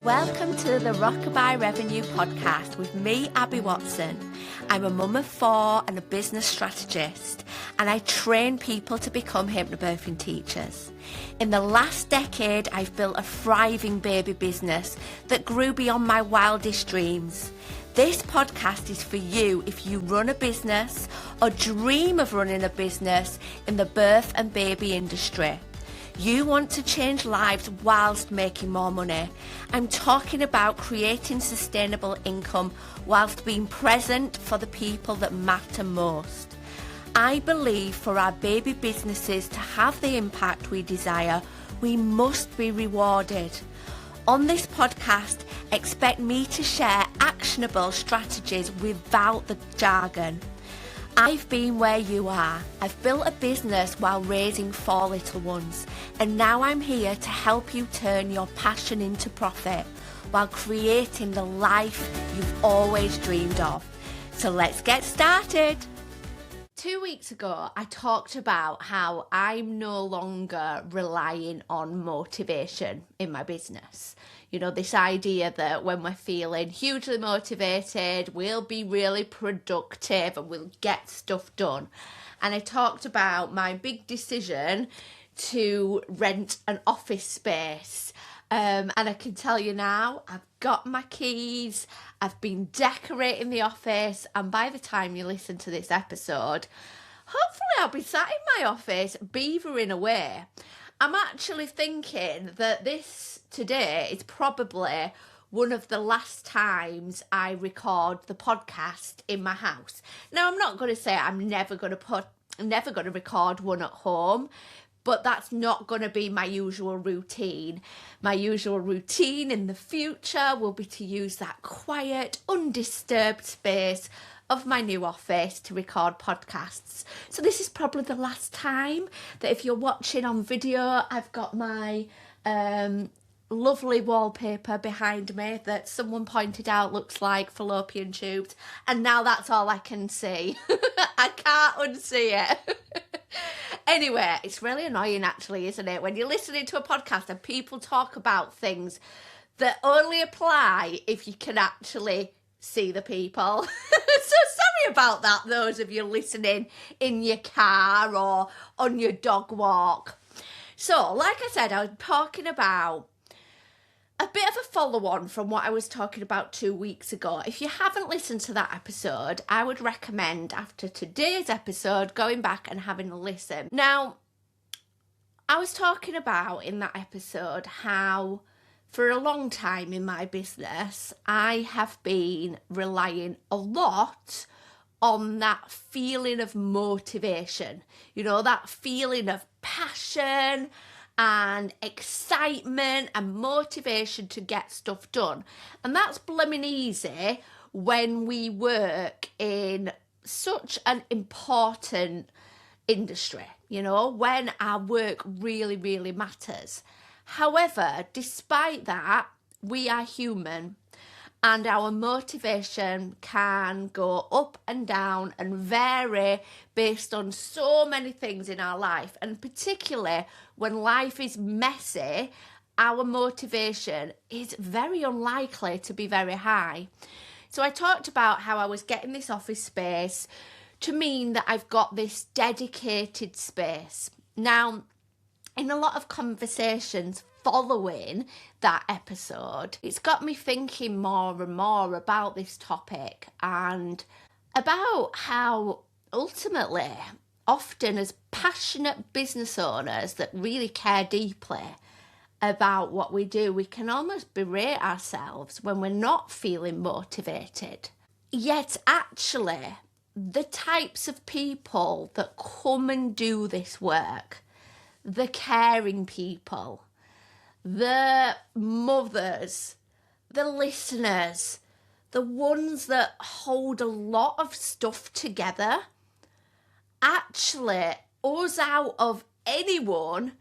Welcome to the Rockabye Revenue Podcast with me, Abby Watson. I'm a mum of four and a business strategist, and I train people to become hypnobirthing teachers. In the last decade, I've built a thriving baby business that grew beyond my wildest dreams. This podcast is for you if you run a business or dream of running a business in the birth and baby industry. You want to change lives whilst making more money. I'm talking about creating sustainable income whilst being present for the people that matter most. I believe for our baby businesses to have the impact we desire, we must be rewarded. On this podcast, expect me to share actionable strategies without the jargon. I've been where you are. I've built a business while raising four little ones, and now I'm here to help you turn your passion into profit while creating the life you've always dreamed of. So let's get started. 2 weeks ago, I talked about how I'm no longer relying on motivation in my business. You know, this idea that when we're feeling hugely motivated, we'll be really productive and we'll get stuff done. And I talked about my big decision to rent an office space. And I can tell you now, I've got my keys, I've been decorating the office, and by the time you listen to this episode, hopefully I'll be sat in my office beavering away. I'm actually thinking that this today is probably one of the last times I record the podcast in my house. Now, I'm not going to say I'm never going to record one at home, but that's not going to be my usual routine. My usual routine in the future will be to use that quiet, undisturbed space of my new office to record podcasts. So this is probably the last time that if you're watching on video, I've got my lovely wallpaper behind me that someone pointed out looks like fallopian tubes, and now that's all I can see. I can't unsee it. Anyway, it's really annoying actually, isn't it, when you're listening to a podcast and people talk about things that only apply if you can actually see the people. So sorry about that, those of you listening in your car or on your dog walk. So, like I said, I was talking about a bit of a follow-on from what I was talking about 2 weeks ago. If you haven't listened to that episode, I would recommend after today's episode going back and having a listen. Now, I was talking about in that episode how for a long time in my business, I have been relying a lot on that feeling of motivation, you know, that feeling of passion and excitement and motivation to get stuff done. And that's blooming easy when we work in such an important industry, you know, when our work really, really matters. However, despite that, we are human and our motivation can go up and down and vary based on so many things in our life. And particularly when life is messy, our motivation is very unlikely to be very high. So I talked about how I was getting this office space to mean that I've got this dedicated space. Now, in a lot of conversations following that episode, it's got me thinking more and more about this topic and about how ultimately, often as passionate business owners that really care deeply about what we do, we can almost berate ourselves when we're not feeling motivated. Yet actually, the types of people that come and do this work, the caring people, the mothers, the listeners, the ones that hold a lot of stuff together, actually, us out of anyone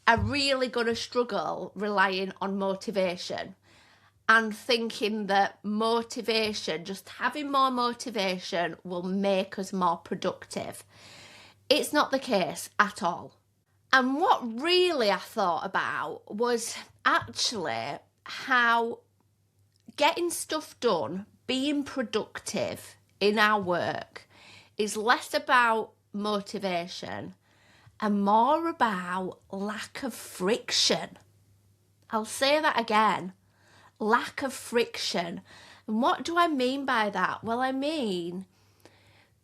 are really going to struggle relying on motivation and thinking that motivation, just having more motivation, will make us more productive. It's not the case at all. And what really I thought about was actually how getting stuff done, being productive in our work is less about motivation and more about lack of friction. I'll say that again, lack of friction. And what do I mean by that? Well, I mean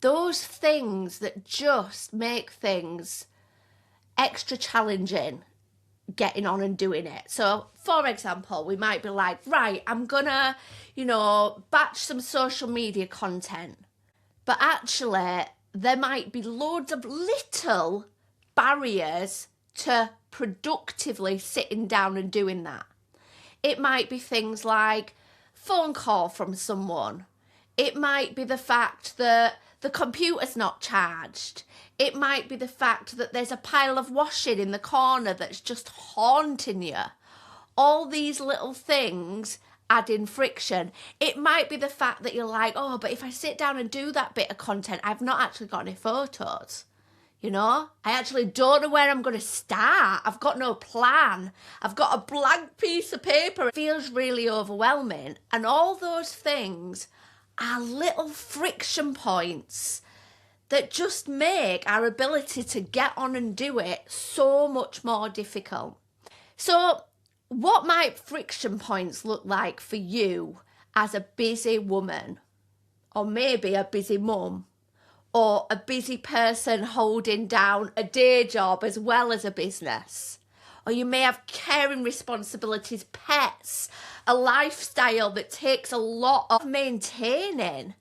those things that just make things extra challenging getting on and doing it. So, for example, we might be like, right, I'm gonna, batch some social media content. But actually, there might be loads of little barriers to productively sitting down and doing that. It might be things like phone call from someone. It might be the fact that the computer's not charged. It might be the fact that there's a pile of washing in the corner that's just haunting you. All these little things add in friction. It might be the fact that you're like, oh, but if I sit down and do that bit of content, I've not actually got any photos. I actually don't know where I'm going to start. I've got no plan. I've got a blank piece of paper. It feels really overwhelming. And all those things are little friction points that just make our ability to get on and do it so much more difficult. So what might friction points look like for you as a busy woman, or maybe a busy mum, or a busy person holding down a day job as well as a business? Or you may have caring responsibilities, pets, a lifestyle that takes a lot of maintaining.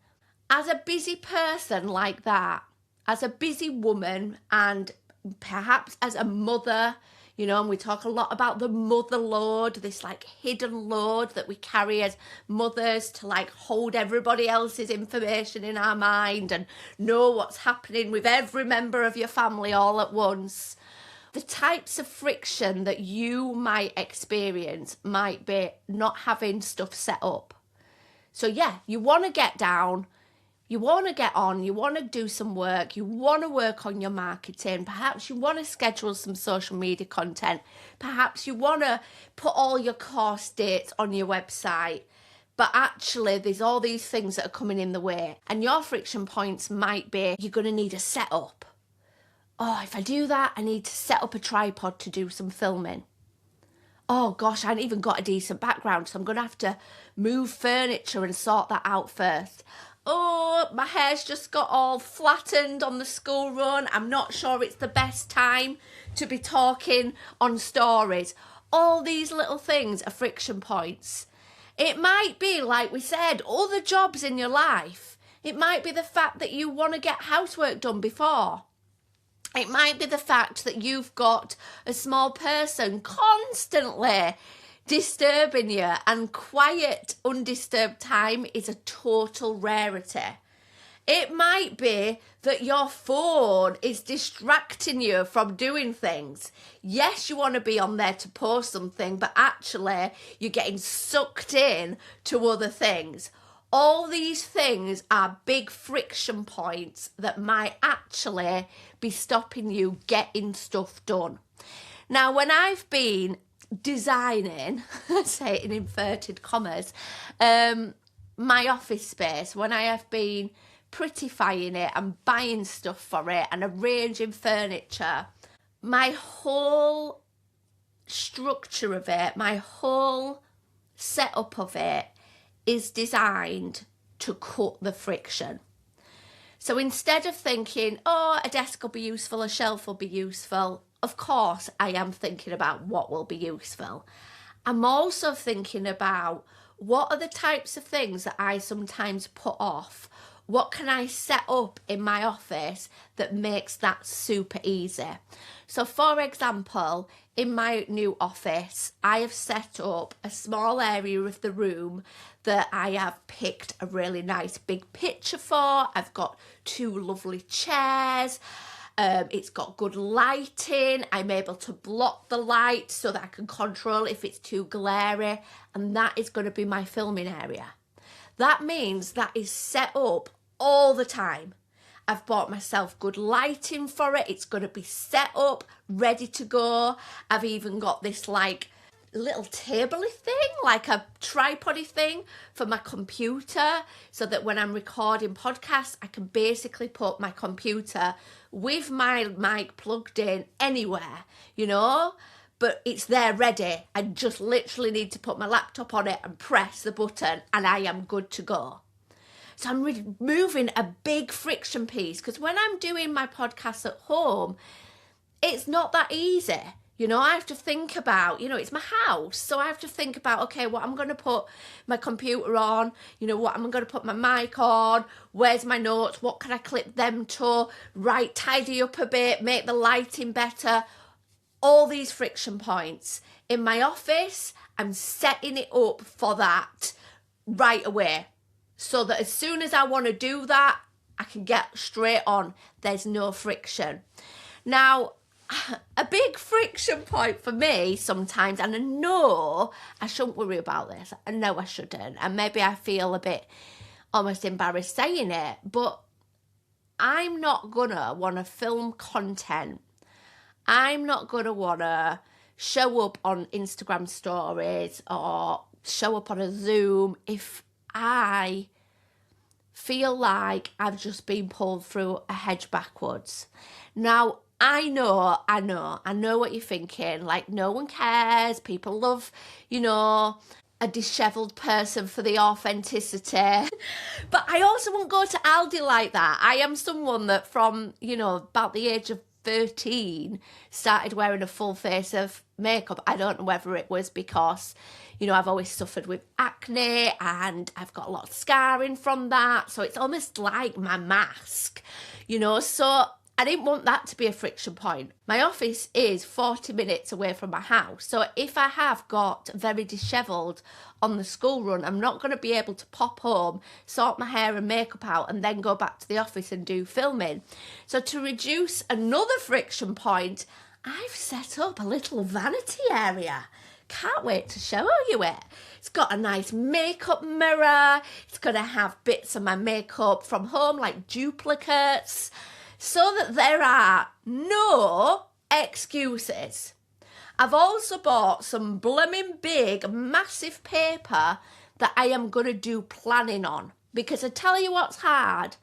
As a busy person like that, as a busy woman, and perhaps as a mother, and we talk a lot about the mother load, this hidden load that we carry as mothers to hold everybody else's information in our mind and know what's happening with every member of your family all at once. The types of friction that you might experience might be not having stuff set up. So yeah, you want to get down, you want to get on, you want to do some work, you want to work on your marketing, perhaps you want to schedule some social media content, perhaps you want to put all your course dates on your website, but actually there's all these things that are coming in the way, and your friction points might be you're going to need a setup. Oh, if I do that, I need to set up a tripod to do some filming. Oh gosh, I haven't even got a decent background, so I'm going to have to move furniture and sort that out first. Oh, my hair's just got all flattened on the school run. I'm not sure it's the best time to be talking on stories. All these little things are friction points. It might be, like we said, other jobs in your life. It might be the fact that you want to get housework done before. It might be the fact that you've got a small person constantly disturbing you, and quiet, undisturbed time is a total rarity. It might be that your phone is distracting you from doing things. Yes, you want to be on there to post something, but actually you're getting sucked in to other things. All these things are big friction points that might actually be stopping you getting stuff done. Now, when I've been designing, say it in inverted commas, my office space, when I have been prettifying it and buying stuff for it and arranging furniture, my whole structure of it, my whole setup of it is designed to cut the friction. So instead of thinking, oh, a desk will be useful, a shelf will be useful, of course I am thinking about what will be useful. I'm also thinking about what are the types of things that I sometimes put off. What can I set up in my office that makes that super easy? So for example, in my new office, I have set up a small area of the room that I have picked a really nice big picture for. I've got 2 lovely chairs. It's got good lighting. I'm able to block the light so that I can control if it's too glary. And that is going to be my filming area. That means that is set up all the time. I've bought myself good lighting for it. It's going to be set up, ready to go. I've even got this little table-y thing, like a tripod-y thing for my computer, so that when I'm recording podcasts, I can basically put my computer with my mic plugged in anywhere, you know, but it's there ready. I just literally need to put my laptop on it and press the button and I am good to go. So I'm removing a big friction piece, because when I'm doing my podcasts at home, it's not that easy. You know, I have to think about, you know, it's my house. So I have to think about, okay, what I'm going to put my computer on, you know, what I'm going to put my mic on, where's my notes, what can I clip them to, right, tidy up a bit, make the lighting better. All these friction points. In my office, I'm setting it up for that right away, so that as soon as I want to do that, I can get straight on. There's no friction. Now, a big friction point for me sometimes, and I know I shouldn't worry about this, I know I shouldn't, and maybe I feel a bit almost embarrassed saying it, but I'm not gonna want to film content. I'm not gonna want to show up on Instagram stories or show up on a Zoom if I feel like I've just been pulled through a hedge backwards. Now, I know what you're thinking. Like, no one cares. People love, you know, a dishevelled person for the authenticity. But I also won't go to Aldi like that. I am someone that from, you know, about the age of 13 started wearing a full face of makeup. I don't know whether it was because, you know, I've always suffered with acne and I've got a lot of scarring from that. So it's almost like my mask, you know. So I didn't want that to be a friction point. My office is 40 minutes away from my house. So if I have got very dishevelled on the school run, I'm not going to be able to pop home, sort my hair and makeup out, and then go back to the office and do filming. So to reduce another friction point, I've set up a little vanity area. Can't wait to show you it. It's got a nice makeup mirror. It's going to have bits of my makeup from home, like duplicates, so that there are no excuses. I've also bought some blooming big, massive paper that I am going to do planning on. Because I tell you what's hard,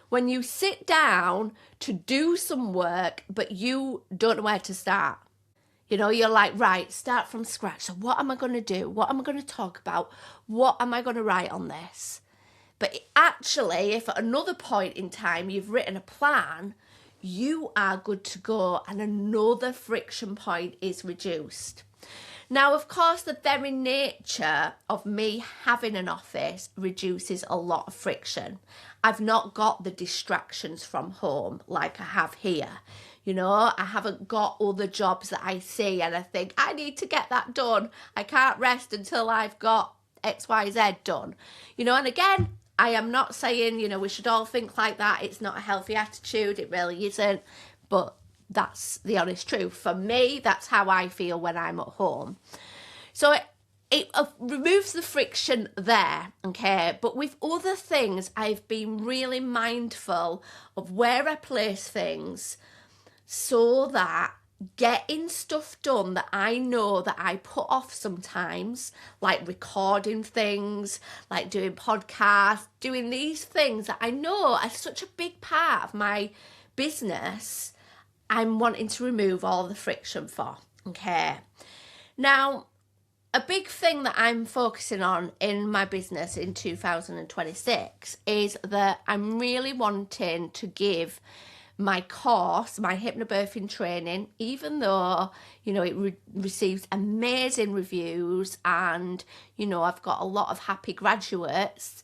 when you sit down to do some work, but you don't know where to start. You know, you're like, right, start from scratch. So what am I going to do? What am I going to talk about? What am I going to write on this? But actually, if at another point in time you've written a plan, you are good to go and another friction point is reduced. Now, of course, the very nature of me having an office reduces a lot of friction. I've not got the distractions from home like I have here. You know, I haven't got other jobs that I see and I think, I need to get that done. I can't rest until I've got XYZ done. You know, and again, I am not saying, you know, we should all think like that. It's not a healthy attitude. It really isn't. But that's the honest truth. For me, that's how I feel when I'm at home. So it removes the friction there, okay? But with other things, I've been really mindful of where I place things so that getting stuff done that I know that I put off sometimes, like recording things, like doing podcasts, doing these things that I know are such a big part of my business, I'm wanting to remove all the friction for, okay? Now, a big thing that I'm focusing on in my business in 2026 is that I'm really wanting to give my course, my hypnobirthing training, even though, you know, it receives amazing reviews and, you know, I've got a lot of happy graduates,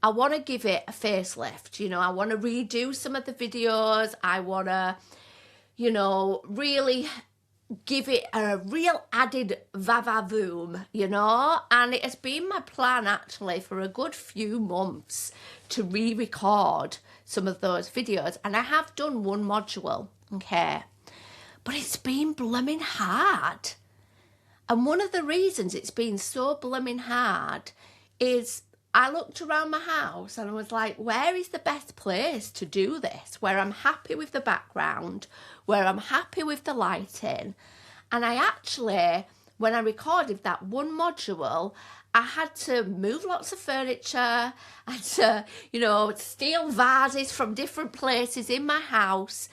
I want to give it a facelift. You know, I want to redo some of the videos. I want to, you know, really give it a real added va-va-voom, you know, and it has been my plan actually for a good few months to re-record some of those videos, and I have done one module, okay, but it's been blooming hard. And one of the reasons it's been so blooming hard is I looked around my house and I was like, where is the best place to do this? Where I'm happy with the background, where I'm happy with the lighting. And I actually when I recorded that one module, I had to move lots of furniture, I had to, steal vases from different places in my house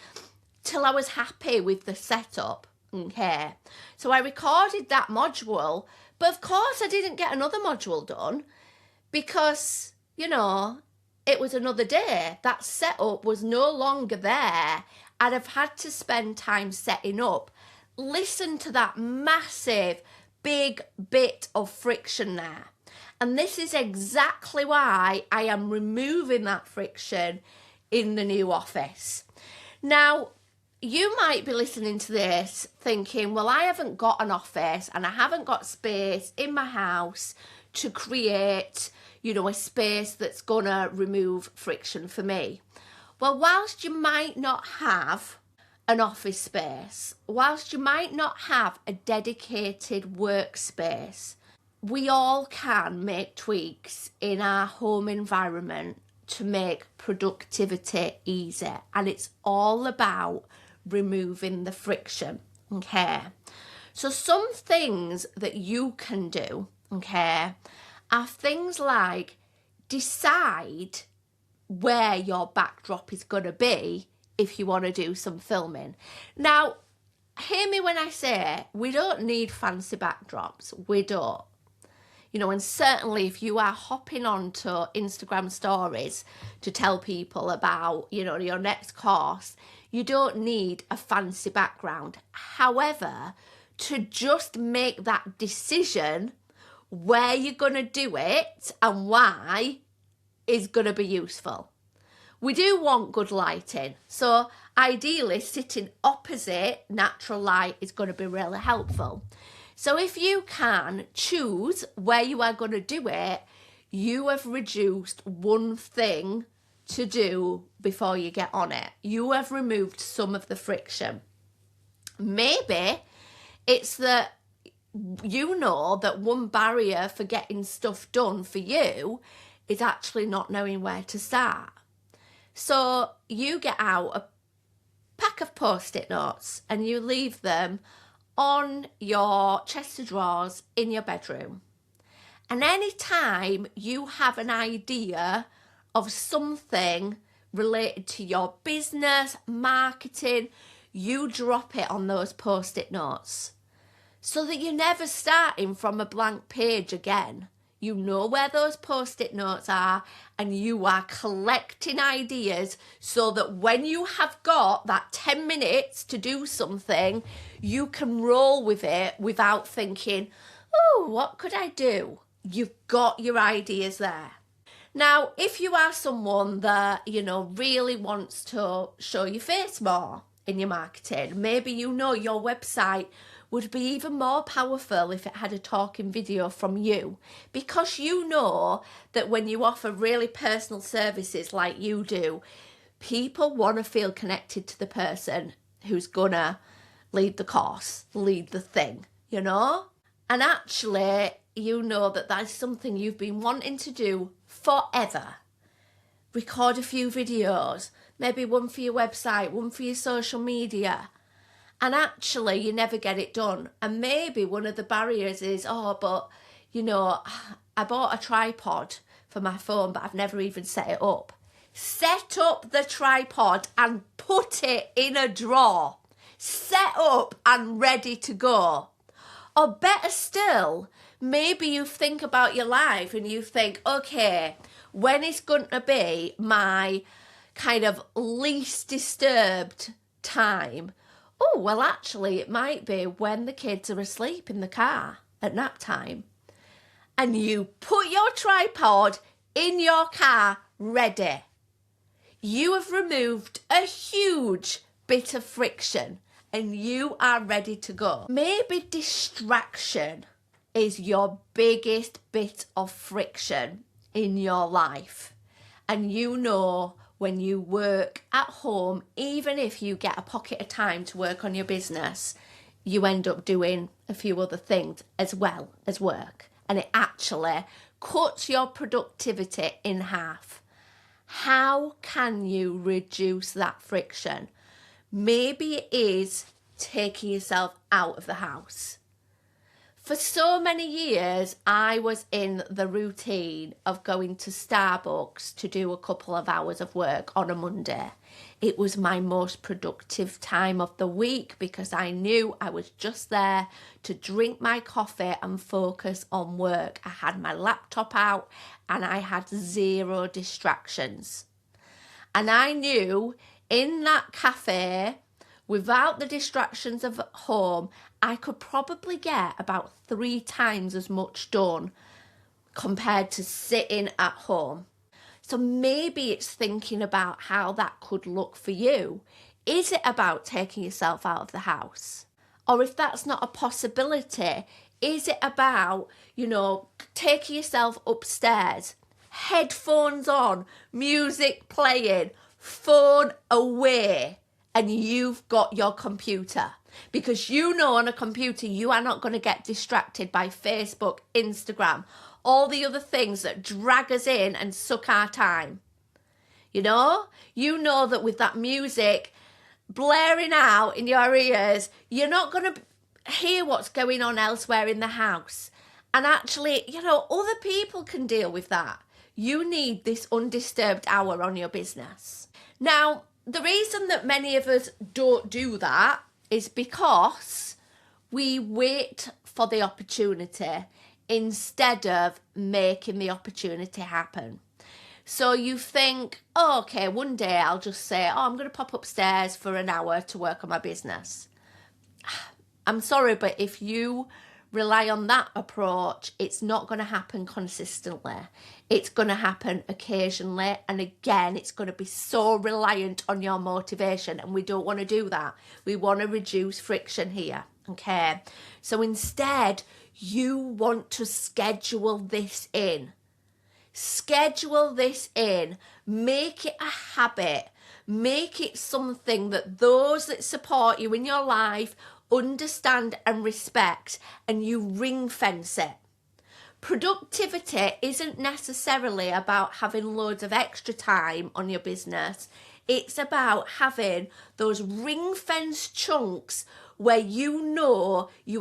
till I was happy with the setup. Okay, so I recorded that module, but of course I didn't get another module done because, it was another day. That setup was no longer there. I'd have had to spend time setting up. Listen to that massive, big bit of friction there. And this is exactly why I am removing that friction in the new office. Now, you might be listening to this thinking, well, I haven't got an office and I haven't got space in my house to create, a space that's going to remove friction for me. Well, whilst you might not have an office space, whilst you might not have a dedicated workspace, we all can make tweaks in our home environment to make productivity easier. And it's all about removing the friction, okay? So some things that you can do, okay, are things like decide where your backdrop is going to be if you want to do some filming. Now, hear me when I say we don't need fancy backdrops. We don't. And certainly if you are hopping onto Instagram stories to tell people about, your next course, you don't need a fancy background. However, to just make that decision where you're going to do it and why is going to be useful. We do want good lighting. So ideally, sitting opposite natural light is going to be really helpful. So if you can choose where you are going to do it, you have reduced one thing to do before you get on it. You have removed some of the friction. Maybe it's that that one barrier for getting stuff done for you is actually not knowing where to start. So you get out a pack of Post-it notes and you leave them on your chest of drawers in your bedroom. And anytime you have an idea of something related to your business, marketing, you drop it on those Post-it notes so that you're never starting from a blank page again. You know where those Post-it notes are and you are collecting ideas so that when you have got that 10 minutes to do something, you can roll with it without thinking, oh, what could I do? You've got your ideas there. Now, if you are someone that, really wants to show your face more in your marketing, maybe your website would be even more powerful if it had a talking video from you, because you know that when you offer really personal services like you do, people want to feel connected to the person who's gonna lead the course, lead the thing, And actually, that is something you've been wanting to do forever. Record a few videos, maybe one for your website, one for your social media. And actually, you never get it done. And maybe one of the barriers is, I bought a tripod for my phone, but I've never even set it up. Set up the tripod and put it in a drawer. Set up and ready to go. Or better still, maybe you think about your life and you think, okay, when is going to be my kind of least disturbed time? Oh, well, actually, it might be when the kids are asleep in the car at nap time. And you put your tripod in your car ready. You have removed a huge bit of friction and you are ready to go. Maybe distraction is your biggest bit of friction in your life. And when you work at home, even if you get a pocket of time to work on your business, you end up doing a few other things as well as work. And it actually cuts your productivity in half. How can you reduce that friction? Maybe it is taking yourself out of the house. For so many years, I was in the routine of going to Starbucks to do a couple of hours of work on a Monday. It was my most productive time of the week because I knew I was just there to drink my coffee and focus on work. I had my laptop out and I had zero distractions. And I knew in that cafe, without the distractions of home, I could probably get about 3 times as much done compared to sitting at home. So maybe it's thinking about how that could look for you. Is it about taking yourself out of the house? Or if that's not a possibility, is it about, taking yourself upstairs, headphones on, music playing, phone away, and you've got your computer? Because on a computer, you are not going to get distracted by Facebook, Instagram, all the other things that drag us in and suck our time. You know that with that music blaring out in your ears, you're not going to hear what's going on elsewhere in the house. And actually, other people can deal with that. You need this undisturbed hour on your business. Now, the reason that many of us don't do that is because we wait for the opportunity instead of making the opportunity happen. So you think, okay, one day I'll just say, I'm going to pop upstairs for an hour to work on my business. I'm sorry, but if you rely on that approach, it's not going to happen consistently. It's going to happen occasionally. And again, it's going to be so reliant on your motivation. And we don't want to do that. We want to reduce friction here. Okay. So instead, you want to schedule this in. Schedule this in. Make it a habit. Make it something that those that support you in your life understand and respect, and you ring fence it. Productivity isn't necessarily about having loads of extra time on your business. It's about having those ring fence chunks where you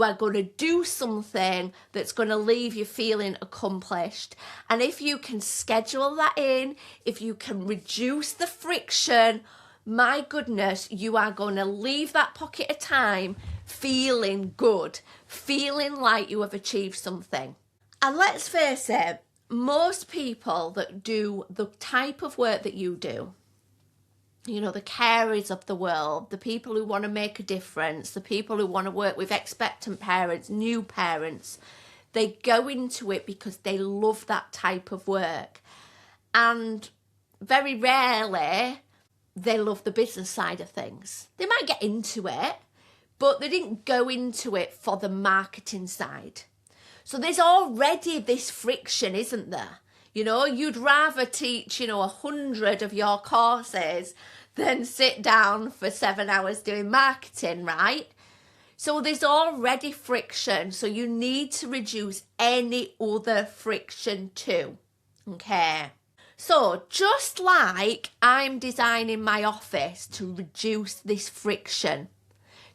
are going to do something that's going to leave you feeling accomplished. And if you can schedule that in, if you can reduce the friction, my goodness, you are going to leave that pocket of time feeling good, feeling like you have achieved something. And let's face it, most people that do the type of work that you do, the carers of the world, the people who want to make a difference, the people who want to work with expectant parents, new parents, they go into it because they love that type of work. And very rarely they love the business side of things. They might get into it, but they didn't go into it for the marketing side. So there's already this friction, isn't there? You'd rather teach, 100 of your courses than sit down for 7 hours doing marketing, right? So there's already friction. So you need to reduce any other friction too. Okay. So just like I'm designing my office to reduce this friction,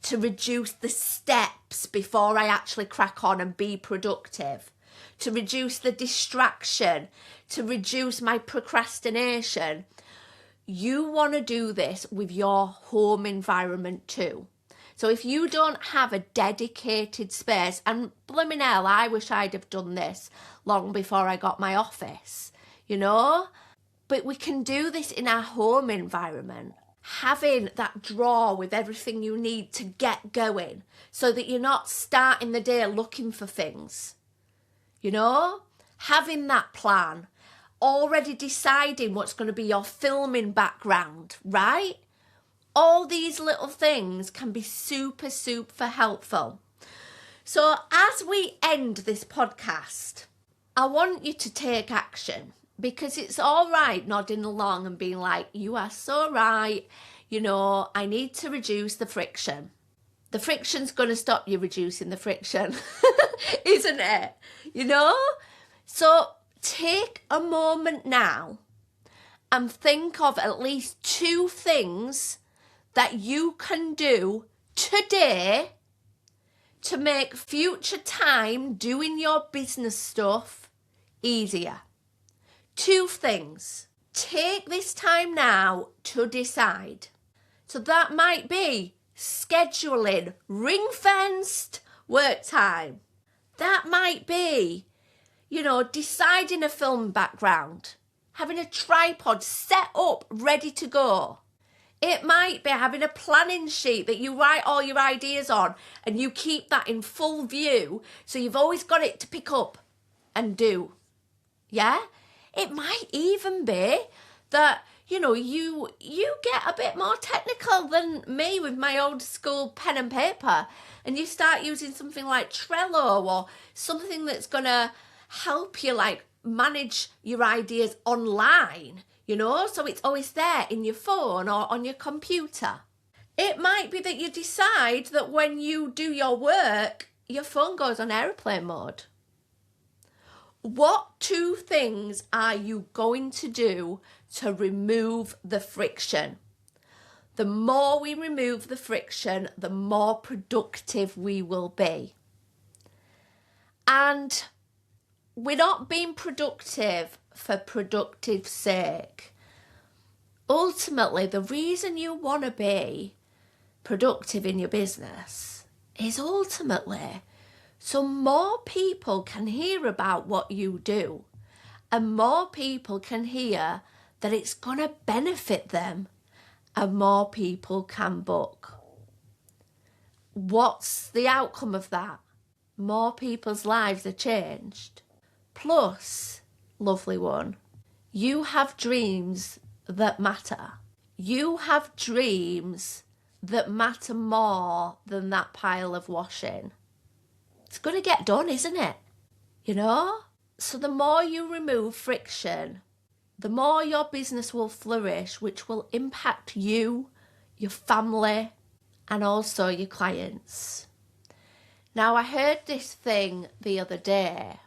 to reduce the steps before I actually crack on and be productive, to reduce the distraction, to reduce my procrastination, you want to do this with your home environment too. So if you don't have a dedicated space, and blimmin' hell, I wish I'd have done this long before I got my office, but we can do this in our home environment. Having that drawer with everything you need to get going so that you're not starting the day looking for things. Having that plan, already deciding what's going to be your filming background, right? All these little things can be super, super helpful. So as we end this podcast, I want you to take action. Because it's all right nodding along and being like, you are so right, I need to reduce the friction. The friction's going to stop you reducing the friction, isn't it? So take a moment now and think of at least 2 things that you can do today to make future time doing your business stuff easier. 2 things. Take this time now to decide. So that might be scheduling ring-fenced work time. That might be, deciding a film background, having a tripod set up, ready to go. It might be having a planning sheet that you write all your ideas on and you keep that in full view so you've always got it to pick up and do. Yeah? It might even be that, you get a bit more technical than me with my old school pen and paper, and you start using something like Trello or something that's going to help you manage your ideas online, so it's always there in your phone or on your computer. It might be that you decide that when you do your work, your phone goes on airplane mode. What 2 things are you going to do to remove the friction? The more we remove the friction, the more productive we will be. And we're not being productive for productive's sake. Ultimately, the reason you want to be productive in your business is ultimately so more people can hear about what you do and more people can hear that it's going to benefit them and more people can book. What's the outcome of that? More people's lives are changed. Plus, lovely one, you have dreams that matter. You have dreams that matter more than that pile of washing. It's going to get done, isn't it? So the more you remove friction, the more your business will flourish, which will impact you, your family, and also your clients. Now, I heard this thing the other day,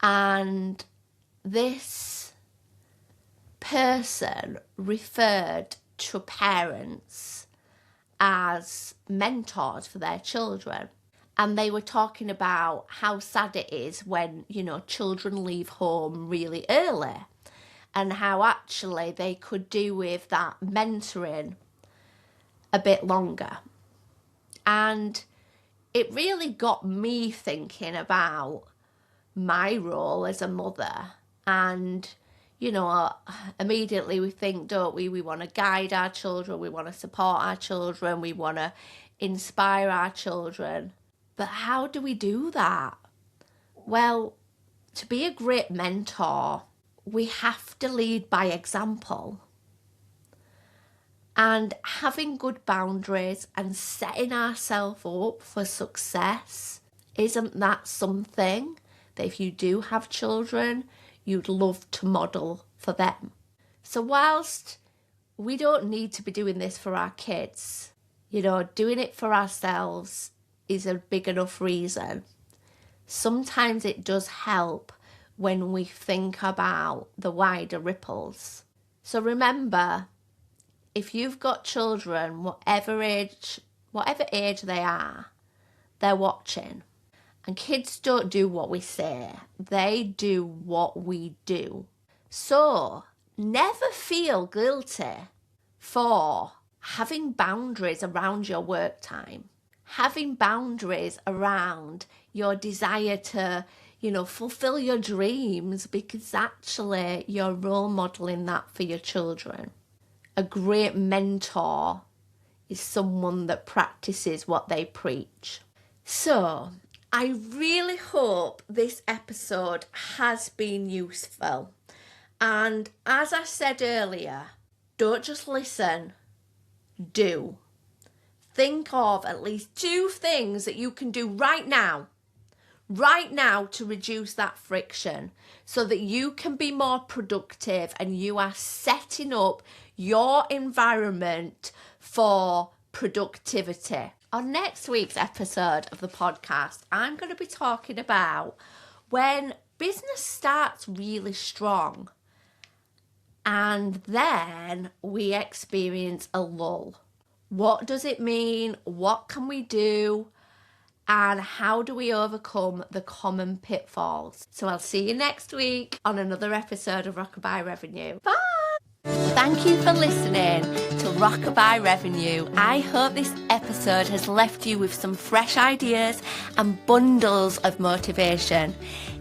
and this person referred to parents as mentors for their children. And they were talking about how sad it is when, children leave home really early and how actually they could do with that mentoring a bit longer. And it really got me thinking about my role as a mother. And, immediately we think, don't we? We want to guide our children. We want to support our children. We want to inspire our children. But how do we do that? Well, to be a great mentor, we have to lead by example. And having good boundaries and setting ourselves up for success, isn't that something that if you do have children, you'd love to model for them? So whilst we don't need to be doing this for our kids, doing it for ourselves is a big enough reason. Sometimes it does help when we think about the wider ripples. So remember, if you've got children, whatever age they are, they're watching. And kids don't do what we say, they do what we do. So never feel guilty for having boundaries around your work time. Having boundaries around your desire to, fulfill your dreams, because actually you're role modeling that for your children. A great mentor is someone that practices what they preach. So, I really hope this episode has been useful. And as I said earlier, don't just listen, do. Think of at least 2 things that you can do right now to reduce that friction so that you can be more productive and you are setting up your environment for productivity. On next week's episode of the podcast, I'm going to be talking about when business starts really strong and then we experience a lull. What does it mean? What can we do? and how do we overcome the common pitfalls. So I'll see you next week on another episode of Rockabye Revenue. Bye! Thank you for listening to Rockabye Revenue. I hope this episode has left you with some fresh ideas and bundles of motivation.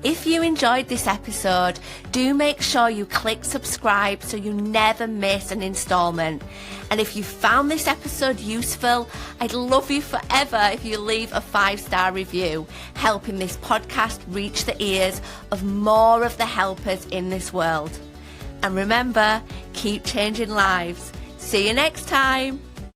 If you enjoyed this episode, do make sure you click subscribe so you never miss an installment. And if you found this episode useful, I'd love you forever if you leave a 5-star review, helping this podcast reach the ears of more of the helpers in this world. And remember, keep changing lives. See you next time.